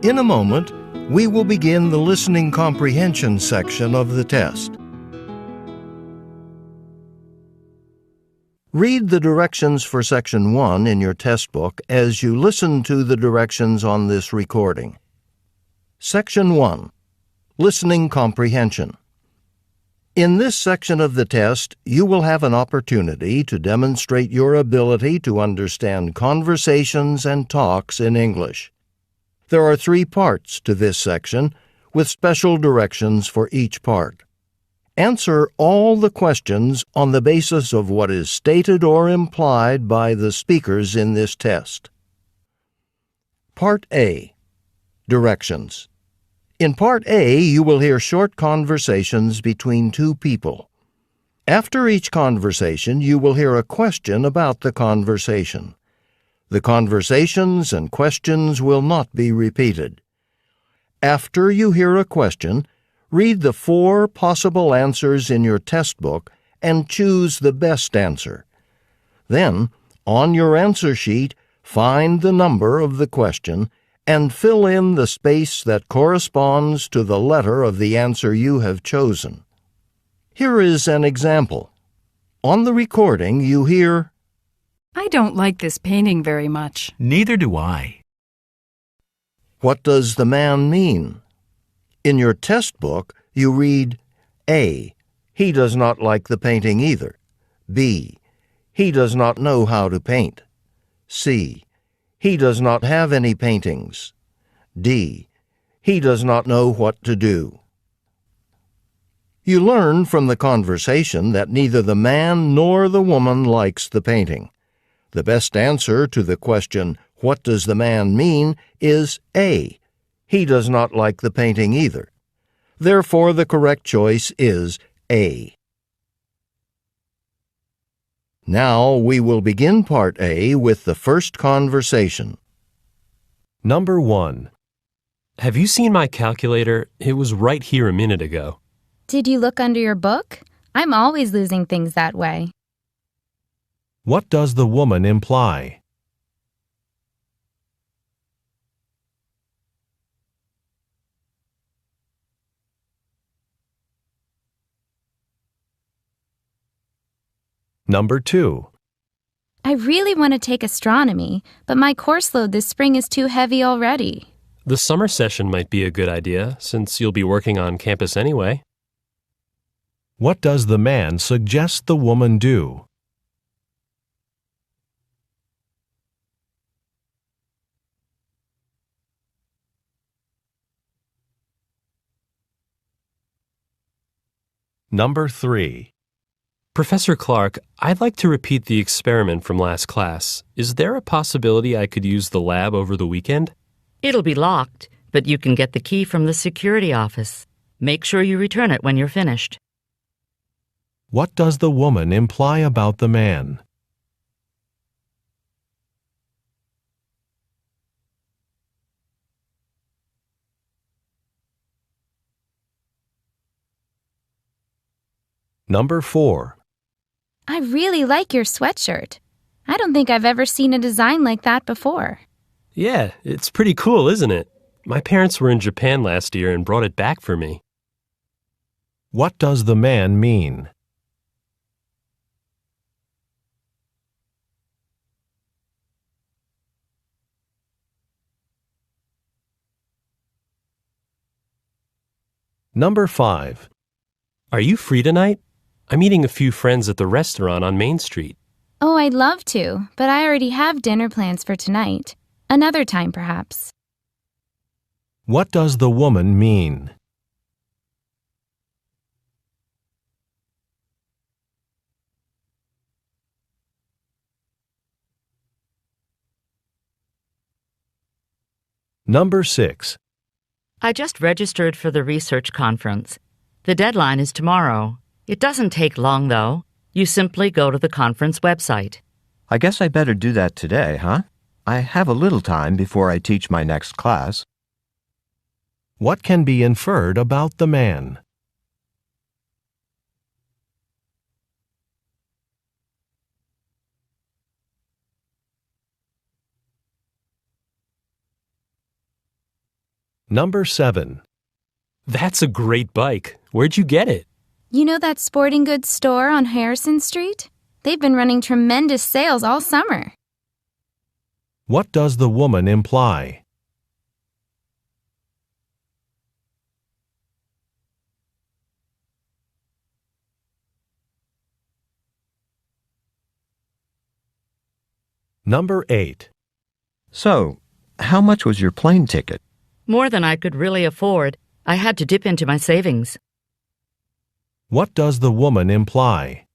In a moment, we will begin the listening comprehension section of the test. Read the directions for Section 1 in your test book as you listen to the directions on this recording. Section 1. Listening Comprehension. In this section of the test, you will have an opportunity to demonstrate your ability to understand conversations and talks in English. There are 3 parts to this section, with special directions for each part. Answer all the questions on the basis of what is stated or implied by the speakers in this test. Part A. Directions. In Part A, you will hear short conversations between 2 people. After each conversation, you will hear a question about the conversation. The conversations and questions will not be repeated. After you hear a question, read the 4 possible answers in your test book and choose the best answer. Then, on your answer sheet, find the number of the question and fill in the space that corresponds to the letter of the answer you have chosen. Here is an example. On the recording, you hear, I don't like this painting very much. Neither do I. What does the man mean? In your test book, you read A. He does not like the painting either. B. He does not know how to paint. C. He does not have any paintings. D. He does not know what to do. You learn from the conversation that neither the man nor the woman likes the painting. The best answer to the question, what does the man mean, is A. He does not like the painting either. Therefore, the correct choice is A. Now we will begin Part A with the first conversation. Number 1. Have you seen my calculator? It was right here a minute ago. Did you look under your book? I'm always losing things that way. What does the woman imply? Number 2. I really want to take astronomy, but my course load this spring is too heavy already. The summer session might be a good idea, since you'll be working on campus anyway. What does the man suggest the woman do? Number 3. Professor Clark, I'd like to repeat the experiment from last class. Is there a possibility I could use the lab over the weekend? It'll be locked, but you can get the key from the security office. Make sure you return it when you're finished. What does the woman imply about the man? Number 4. I really like your sweatshirt. I don't think I've ever seen a design like that before. Yeah, it's pretty cool, isn't it? My parents were in Japan last year and brought it back for me. What does the man mean? Number 5. Are you free tonight? I'm meeting a few friends at the restaurant on Main Street. Oh, I'd love to, but I already have dinner plans for tonight. Another time, perhaps. What does the woman mean? Number 6. I just registered for the research conference. The deadline is tomorrow. It doesn't take long, though. You simply go to the conference website. I guess I better do that today, huh? I have a little time before I teach my next class. What can be inferred about the man? Number 7. That's a great bike. Where'd you get it? You know that sporting goods store on Harrison Street? They've been running tremendous sales all summer. What does the woman imply? Number 8. So, how much was your plane ticket? More than I could really afford. I had to dip into my savings. What does the woman imply?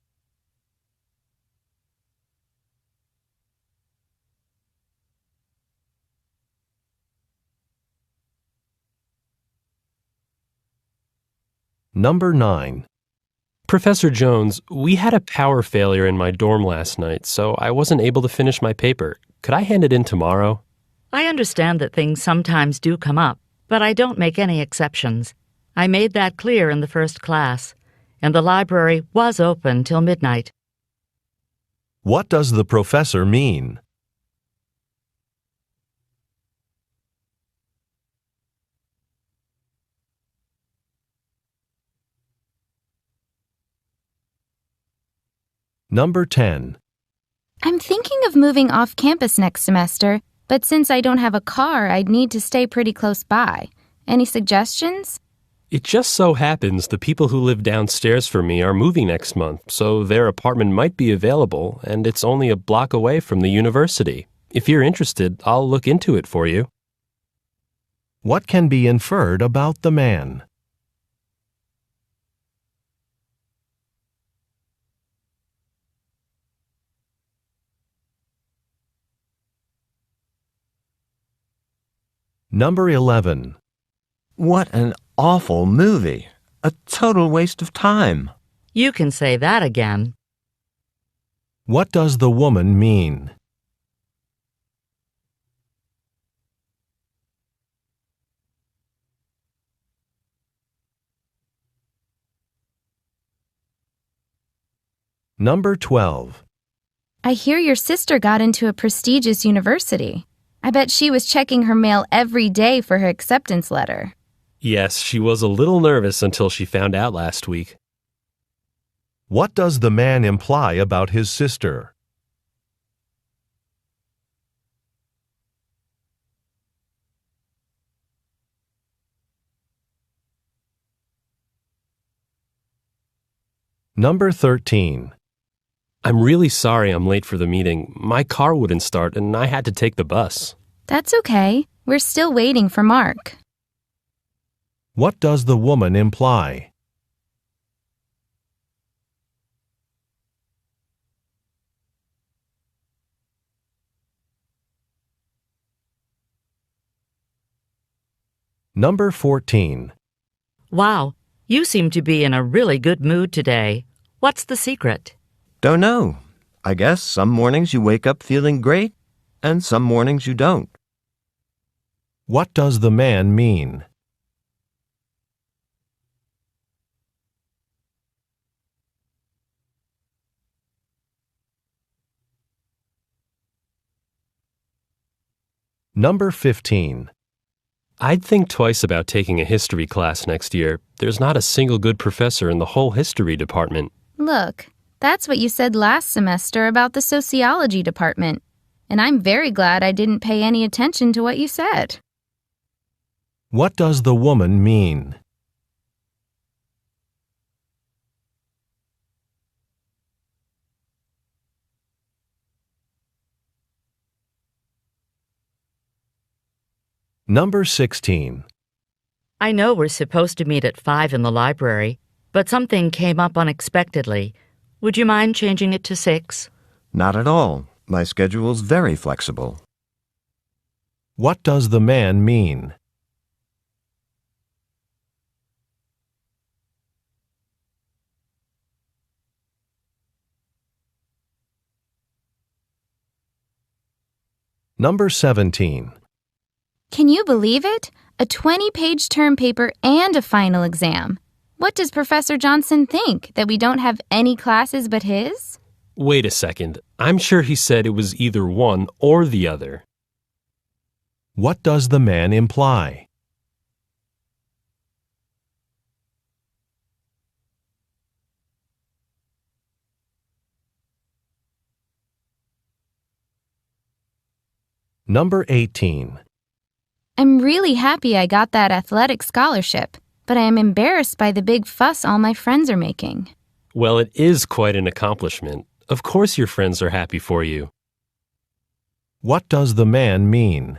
Number 9. Professor Jones, we had a power failure in my dorm last night, so I wasn't able to finish my paper. Could I hand it in tomorrow? I understand that things sometimes do come up, but I don't make any exceptions. I made that clear in the first class, and the library was open till midnight. What does the professor mean? Number 10. I'm thinking of moving off campus next semester, but since I don't have a car, I'd need to stay pretty close by. Any suggestions? It just so happens the people who live downstairs from me are moving next month, so their apartment might be available, and it's only a block away from the university. If you're interested, I'll look into it for you. What can be inferred about the man? Number 11. What an awful movie. A total waste of time. You can say that again. What does the woman mean? Number 12. I hear your sister got into a prestigious university. I bet she was checking her mail every day for her acceptance letter. Yes, she was a little nervous until she found out last week. What does the man imply about his sister? Number 13. I'm really sorry I'm late for the meeting. My car wouldn't start and I had to take the bus. That's okay. We're still waiting for Mark. What does the woman imply? Number 14. Wow, you seem to be in a really good mood today. What's the secret? Don't know. I guess some mornings you wake up feeling great, and some mornings you don't. What does the man mean? Number 15. I'd think twice about taking a history class next year. There's not a single good professor in the whole history department. Look, that's what you said last semester about the sociology department. And I'm very glad I didn't pay any attention to what you said. What does the woman mean? Number 16. I know we're supposed to meet at 5 in the library, but something came up unexpectedly. Would you mind changing it to 6? Not at all. My schedule's very flexible. What does the man mean? Number 17. Can you believe it? A 20-page term paper and a final exam. What does Professor Johnson think? That we don't have any classes but his? Wait a second. I'm sure he said it was either one or the other. What does the man imply? Number 18. I'm really happy I got that athletic scholarship, but I am embarrassed by the big fuss all my friends are making. Well, it is quite an accomplishment. Of course your friends are happy for you. What does the man mean?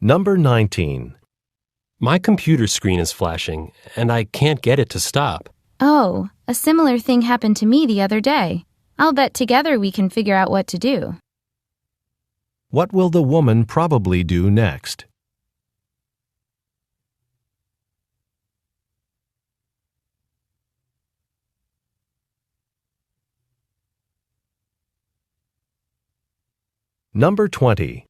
Number 19. My computer screen is flashing, and I can't get it to stop. Oh, a similar thing happened to me the other day. I'll bet together we can figure out what to do. What will the woman probably do next? Number 20.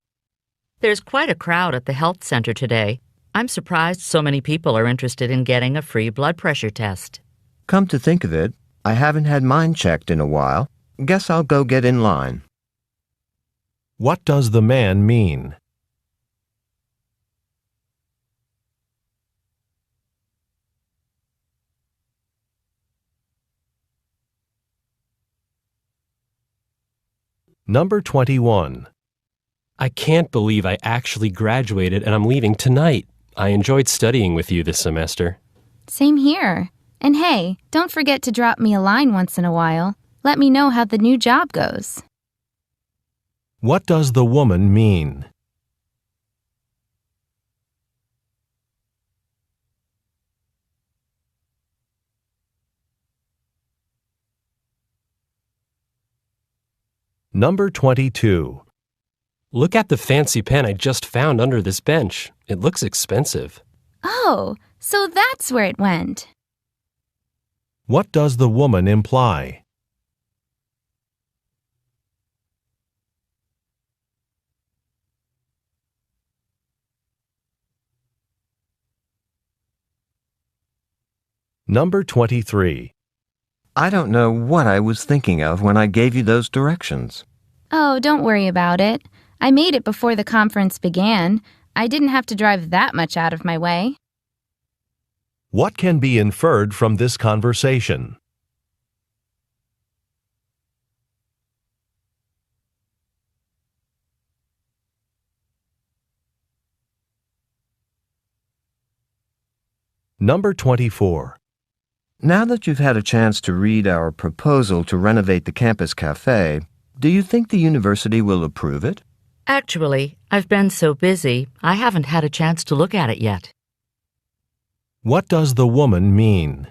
There's quite a crowd at the health center today. I'm surprised so many people are interested in getting a free blood pressure test. Come to think of it, I haven't had mine checked in a while. Guess I'll go get in line. What does the man mean? Number 21. I can't believe I actually graduated and I'm leaving tonight. I enjoyed studying with you this semester. Same here. And hey, don't forget to drop me a line once in a while. Let me know how the new job goes. What does the woman mean? Number 22. Look at the fancy pen I just found under this bench. It looks expensive. Oh, so that's where it went. What does the woman imply? Number 23. I don't know what I was thinking of when I gave you those directions. Oh, don't worry about it. I made it before the conference began. I didn't have to drive that much out of my way. What can be inferred from this conversation? Number 24. Now that you've had a chance to read our proposal to renovate the campus cafe, do you think the university will approve it? Actually, I've been so busy, I haven't had a chance to look at it yet. What does the woman mean?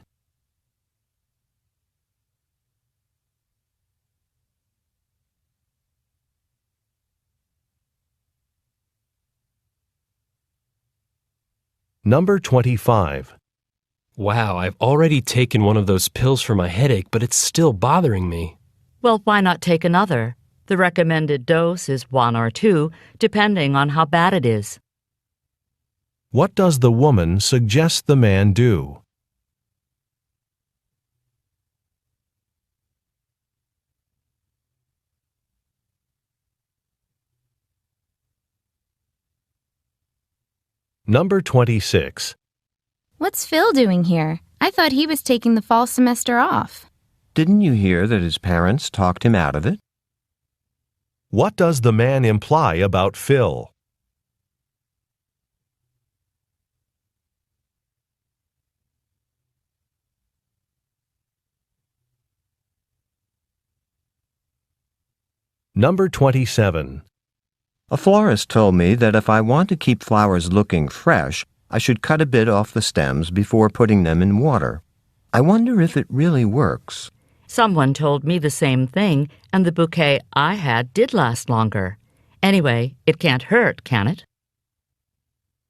Number 25. Wow, I've already taken one of those pills for my headache, but it's still bothering me. Well, why not take another? The recommended dose is 1 or 2, depending on how bad it is. What does the woman suggest the man do? Number 26. What's Phil doing here? I thought he was taking the fall semester off. Didn't you hear that his parents talked him out of it? What does the man imply about Phil? Number 27. A florist told me that if I want to keep flowers looking fresh, I should cut a bit off the stems before putting them in water. I wonder if it really works. Someone told me the same thing, and the bouquet I had did last longer. Anyway, it can't hurt, can it?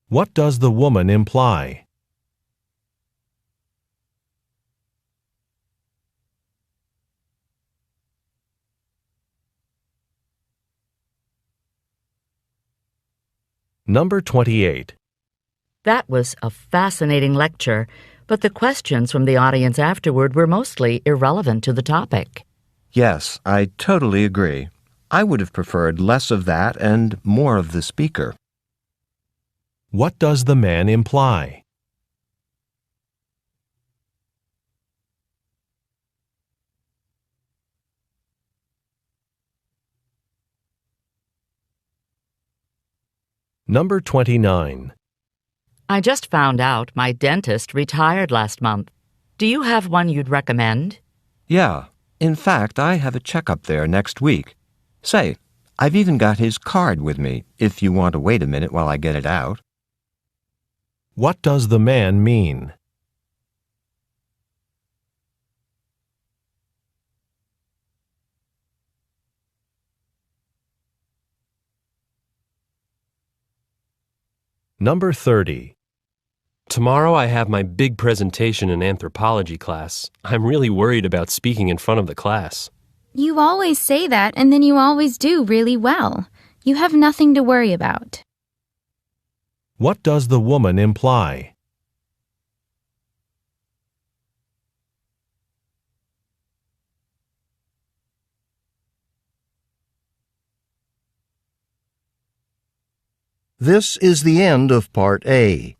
What does the woman imply? Number 28. That was a fascinating lecture, but the questions from the audience afterward were mostly irrelevant to the topic. Yes, I totally agree. I would have preferred less of that and more of the speaker. What does the man imply? Number 29. I just found out my dentist retired last month. Do you have one you'd recommend? Yeah. In fact, I have a checkup there next week. Say, I've even got his card with me, if you want to wait a minute while I get it out. What does the man mean? Number 30. Tomorrow I have my big presentation in anthropology class. I'm really worried about speaking in front of the class. You always say that, and then you always do really well. You have nothing to worry about. What does the woman imply? This is the end of Part A.